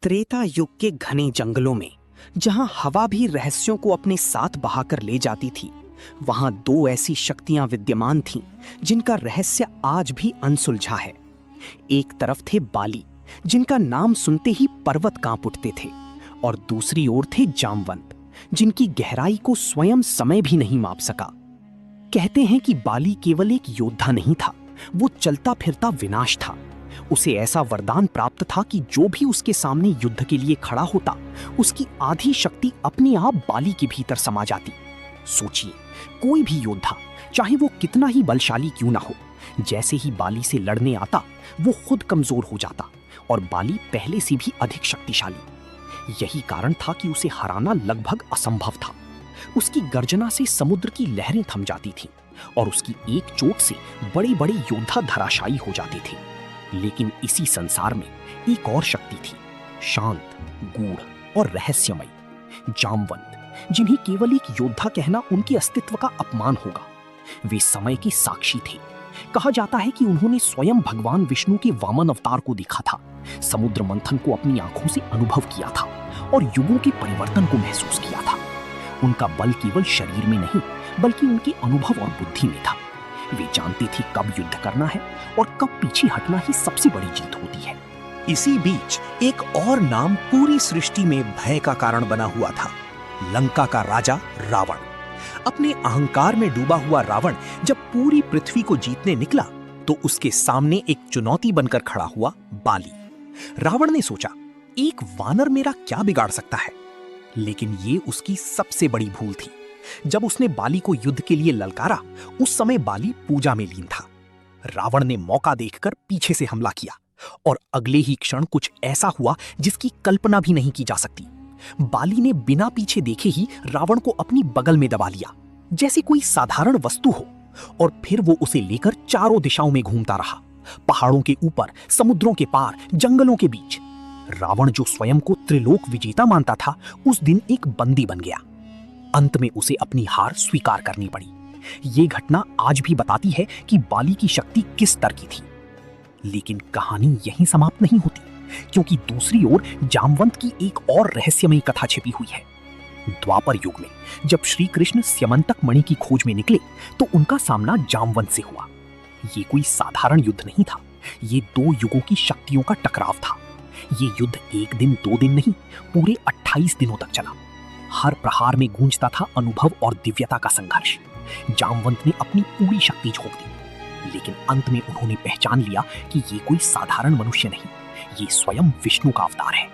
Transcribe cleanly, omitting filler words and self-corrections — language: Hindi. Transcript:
त्रेता युग के घने जंगलों में जहां हवा भी रहस्यों को अपने साथ बहाकर ले जाती थी, वहां दो ऐसी शक्तियां विद्यमान थीं जिनका रहस्य आज भी अनसुलझा है। एक तरफ थे बाली, जिनका नाम सुनते ही पर्वत कांप उठते थे, और दूसरी ओर थे जामवंत, जिनकी गहराई को स्वयं समय भी नहीं माप सका। कहते हैं कि बाली केवल एक योद्धा नहीं था, वो चलता फिरता विनाश था। उसे ऐसा वरदान प्राप्त था कि जो भी उसके सामने युद्ध के लिए खड़ा होता, उसकी आधी शक्ति अपने आप बाली के भीतर समा जाती। सोचिए, कोई भी योद्धा, चाहे वो कितना ही बलशाली क्यों ना हो, जैसे ही बाली से लड़ने आता, वो खुद कमजोर हो जाता और बाली पहले से भी अधिक शक्तिशाली। यही कारण था कि उसे हराना लगभग असंभव था। उसकी गर्जना से समुद्र की लहरें थम जाती थीं और उसकी एक चोट से बड़े-बड़े योद्धा धराशायी हो जाते थे। लेकिन इसी संसार में एक और शक्ति थी, शांत, गूढ़ और रहस्यमयी, जामवंत, जिन्हें केवल एक योद्धा कहना उनके अस्तित्व का अपमान होगा। वे समय के साक्षी थे। कहा जाता है कि उन्होंने स्वयं भगवान विष्णु के वामन अवतार को देखा था, समुद्र मंथन को अपनी आंखों से अनुभव किया था और युगों के परिवर्तन को महसूस किया था। उनका बल केवल शरीर में नहीं, बल्कि उनके अनुभव और बुद्धि में था। वे जानते थे कब युद्ध करना है और कब पीछे हटना ही सबसे बड़ी जीत होती है। इसी बीच एक और नाम पूरी सृष्टि में भय का कारण बना हुआ था, लंका का राजा रावण। अपने अहंकार में डूबा हुआ रावण जब पूरी पृथ्वी को जीतने निकला, तो उसके सामने एक चुनौती बनकर खड़ा हुआ बाली। रावण ने सोचा, एक वानर मेरा क्या बिगाड़ सकता है? लेकिन ये उसकी सबसे बड़ी भूल थी। जब उसने बाली को युद्ध के लिए ललकारा, उस समय बाली पूजा में लीन था। रावण ने मौका देखकर पीछे से हमला किया और अगले ही क्षण कुछ ऐसा हुआ जिसकी कल्पना भी नहीं की जा सकती। बाली ने बिना पीछे देखे ही रावण को अपनी बगल में दबा लिया, जैसे कोई साधारण वस्तु हो, और फिर वो उसे लेकर चारों दिशाओं में घूमता रहा, पहाड़ों के ऊपर, समुद्रों के पार, जंगलों के बीच। रावण, जो स्वयं को त्रिलोक विजेता मानता था, उस दिन एक बंदी बन गया। अंत में उसे अपनी हार स्वीकार करनी पड़ी। ये घटना आज भी बताती है कि बाली की शक्ति किस स्तर की थी। लेकिन कहानी यहीं समाप्त नहीं होती, क्योंकि दूसरी ओर जामवंत की एक और रहस्यमयी कथा छिपी हुई है। द्वापर युग में जब श्री कृष्ण स्यमंतक मणि की खोज में निकले, तो उनका सामना जामवंत से हुआ। ये कोई साधारण युद्ध नहीं था, ये दो युगों की शक्तियों का टकराव था। ये युद्ध एक दिन, दो दिन नहीं, पूरे 28 दिनों तक चला। हर प्रहार में गूंजता था अनुभव और दिव्यता का संघर्ष। जामवंत ने अपनी पूरी शक्ति झोंक दी, लेकिन अंत में उन्होंने पहचान लिया कि ये कोई साधारण मनुष्य नहीं, ये स्वयं विष्णु का अवतार है।